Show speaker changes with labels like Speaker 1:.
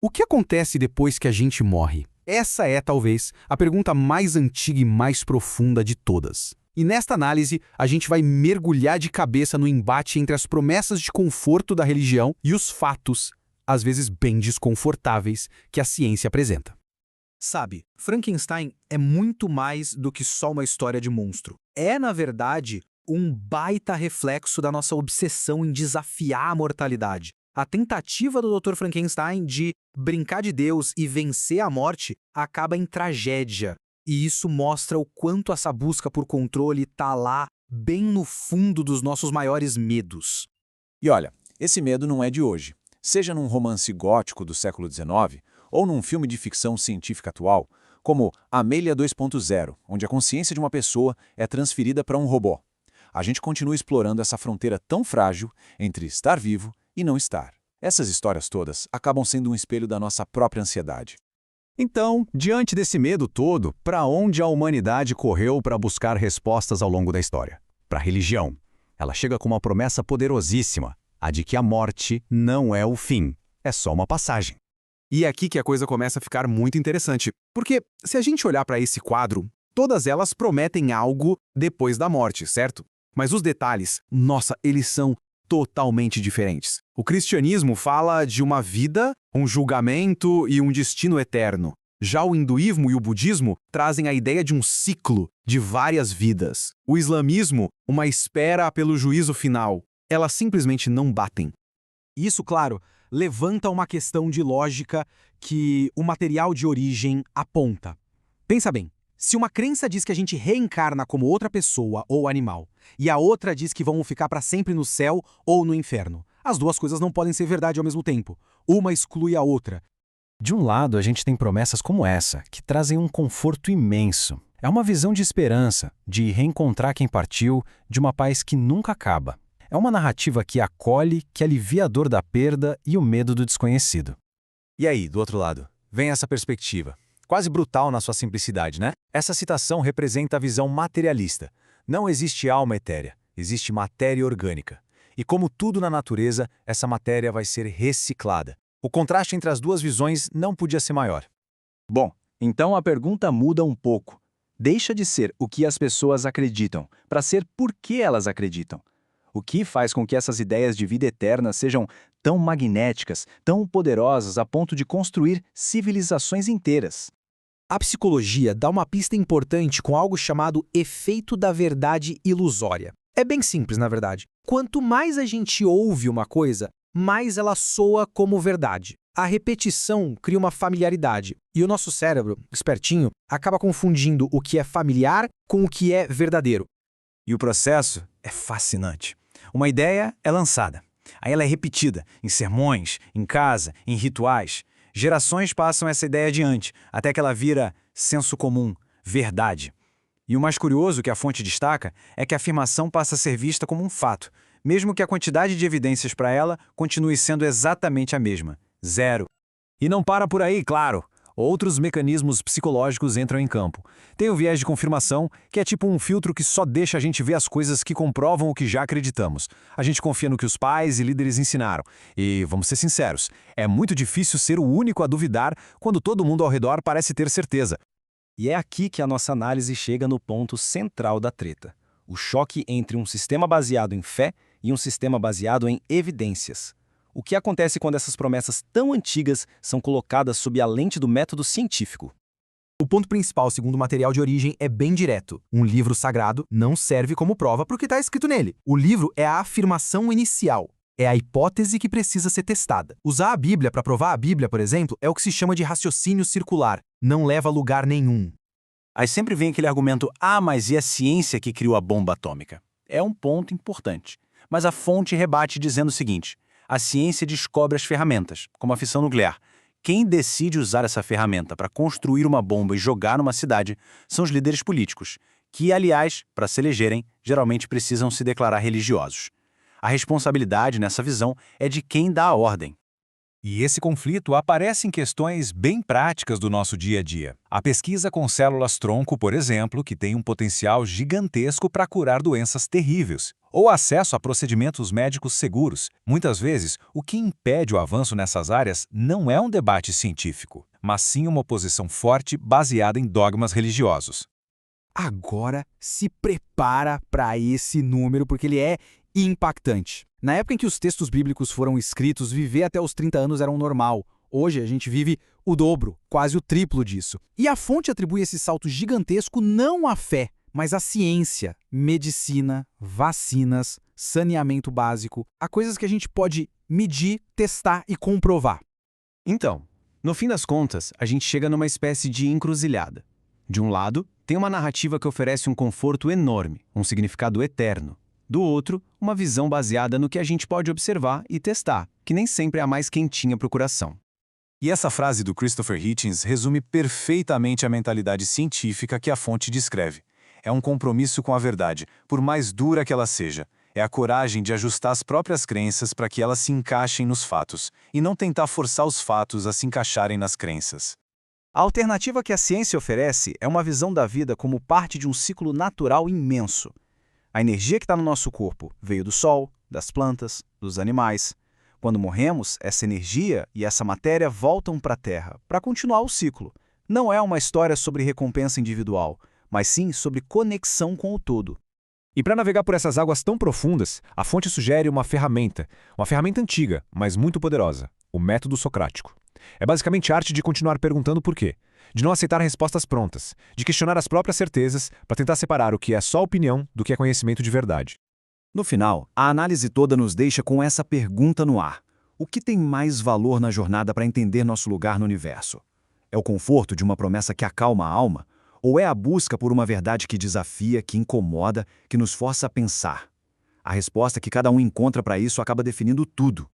Speaker 1: O que acontece depois que a gente morre? Essa é, talvez, a pergunta mais antiga e mais profunda de todas. E nesta análise, a gente vai mergulhar de cabeça no embate entre as promessas de conforto da religião e os fatos, às vezes bem desconfortáveis, que a ciência apresenta.
Speaker 2: Sabe, Frankenstein é muito mais do que só uma história de monstro. É, na verdade, um baita reflexo da nossa obsessão em desafiar a mortalidade. A tentativa do Dr. Frankenstein de brincar de Deus e vencer a morte acaba em tragédia. E isso mostra o quanto essa busca por controle está lá, bem no fundo dos nossos maiores medos.
Speaker 3: E olha, esse medo não é de hoje. Seja num romance gótico do século XIX ou num filme de ficção científica atual, como Amélia 2.0, onde a consciência de uma pessoa é transferida para um robô. A gente continua explorando essa fronteira tão frágil entre estar vivo e não estar. Essas histórias todas acabam sendo um espelho da nossa própria ansiedade.
Speaker 4: Então, diante desse medo todo, para onde a humanidade correu para buscar respostas ao longo da história? Para a religião. Ela chega com uma promessa poderosíssima, a de que a morte não é o fim, é só uma passagem.
Speaker 1: E é aqui que a coisa começa a ficar muito interessante, porque se a gente olhar para esse quadro, todas elas prometem algo depois da morte, certo? Mas os detalhes, nossa, eles são totalmente diferentes. O cristianismo fala de uma vida, um julgamento e um destino eterno. Já o hinduísmo e o budismo trazem a ideia de um ciclo de várias vidas. O islamismo, uma espera pelo juízo final. Elas simplesmente não batem.
Speaker 2: Isso, claro, levanta uma questão de lógica que o material de origem aponta. Pensa bem. Se uma crença diz que a gente reencarna como outra pessoa ou animal, e a outra diz que vamos ficar para sempre no céu ou no inferno, as duas coisas não podem ser verdade ao mesmo tempo. Uma exclui a outra.
Speaker 4: De um lado, a gente tem promessas como essa, que trazem um conforto imenso. É uma visão de esperança, de reencontrar quem partiu, de uma paz que nunca acaba. É uma narrativa que acolhe, que alivia a dor da perda e o medo do desconhecido.
Speaker 3: E aí, do outro lado, vem essa perspectiva. Quase brutal na sua simplicidade, né? Essa citação representa a visão materialista. Não existe alma etérea, existe matéria orgânica. E como tudo na natureza, essa matéria vai ser reciclada. O contraste entre as duas visões não podia ser maior.
Speaker 5: Bom, então a pergunta muda um pouco. Deixa de ser o que as pessoas acreditam, para ser por que elas acreditam. O que faz com que essas ideias de vida eterna sejam tão magnéticas, tão poderosas a ponto de construir civilizações inteiras?
Speaker 2: A psicologia dá uma pista importante com algo chamado efeito da verdade ilusória. É bem simples, na verdade. Quanto mais a gente ouve uma coisa, mais ela soa como verdade. A repetição cria uma familiaridade, e o nosso cérebro, espertinho, acaba confundindo o que é familiar com o que é verdadeiro.
Speaker 3: E o processo é fascinante. Uma ideia é lançada. Aí ela é repetida em sermões, em casa, em rituais. Gerações passam essa ideia adiante, até que ela vira senso comum, verdade. E o mais curioso que a fonte destaca é que a afirmação passa a ser vista como um fato, mesmo que a quantidade de evidências para ela continue sendo exatamente a mesma, 0. E não para por aí, claro. Outros mecanismos psicológicos entram em campo. Tem o viés de confirmação, que é tipo um filtro que só deixa a gente ver as coisas que comprovam o que já acreditamos. A gente confia no que os pais e líderes ensinaram. E, vamos ser sinceros, é muito difícil ser o único a duvidar quando todo mundo ao redor parece ter certeza.
Speaker 5: E é aqui que a nossa análise chega no ponto central da treta. O choque entre um sistema baseado em fé e um sistema baseado em evidências. O que acontece quando essas promessas tão antigas são colocadas sob a lente do método científico?
Speaker 2: O ponto principal, segundo o material de origem, é bem direto. Um livro sagrado não serve como prova para o que está escrito nele. O livro é a afirmação inicial. É a hipótese que precisa ser testada. Usar a Bíblia para provar a Bíblia, por exemplo, é o que se chama de raciocínio circular. Não leva a lugar nenhum.
Speaker 3: Aí sempre vem aquele argumento, mas e a ciência que criou a bomba atômica? É um ponto importante. Mas a fonte rebate dizendo o seguinte: a ciência descobre as ferramentas, como a fissão nuclear. Quem decide usar essa ferramenta para construir uma bomba e jogar numa cidade são os líderes políticos, que, aliás, para se elegerem, geralmente precisam se declarar religiosos. A responsabilidade nessa visão é de quem dá a ordem.
Speaker 6: E esse conflito aparece em questões bem práticas do nosso dia a dia. A pesquisa com células-tronco, por exemplo, que tem um potencial gigantesco para curar doenças terríveis. ou acesso a procedimentos médicos seguros. Muitas vezes, o que impede o avanço nessas áreas não é um debate científico, mas sim uma oposição forte baseada em dogmas religiosos.
Speaker 2: Agora se prepara para esse número, porque ele é impactante. Na época em que os textos bíblicos foram escritos, viver até os 30 anos era um normal. Hoje a gente vive o dobro, quase o triplo disso. E a fonte atribui esse salto gigantesco não à fé, mas à ciência, medicina, vacinas, saneamento básico, a coisas que a gente pode medir, testar e comprovar.
Speaker 3: Então, no fim das contas, a gente chega numa espécie de encruzilhada. De um lado, tem uma narrativa que oferece um conforto enorme, um significado eterno. Do outro, uma visão baseada no que a gente pode observar e testar, que nem sempre é a mais quentinha para o coração.
Speaker 5: E essa frase do Christopher Hitchens resume perfeitamente a mentalidade científica que a fonte descreve. É um compromisso com a verdade, por mais dura que ela seja. É a coragem de ajustar as próprias crenças para que elas se encaixem nos fatos, e não tentar forçar os fatos a se encaixarem nas crenças.
Speaker 3: A alternativa que a ciência oferece é uma visão da vida como parte de um ciclo natural imenso. A energia que está no nosso corpo veio do sol, das plantas, dos animais. Quando morremos, essa energia e essa matéria voltam para a Terra, para continuar o ciclo. Não é uma história sobre recompensa individual, mas sim sobre conexão com o todo.
Speaker 7: E para navegar por essas águas tão profundas, a fonte sugere uma ferramenta antiga, mas muito poderosa, o método socrático. É basicamente a arte de continuar perguntando por quê, de não aceitar respostas prontas, de questionar as próprias certezas para tentar separar o que é só opinião do que é conhecimento de verdade.
Speaker 3: No final, a análise toda nos deixa com essa pergunta no ar. O que tem mais valor na jornada para entender nosso lugar no universo? É o conforto de uma promessa que acalma a alma? Ou é a busca por uma verdade que desafia, que incomoda, que nos força a pensar? A resposta que cada um encontra para isso acaba definindo tudo.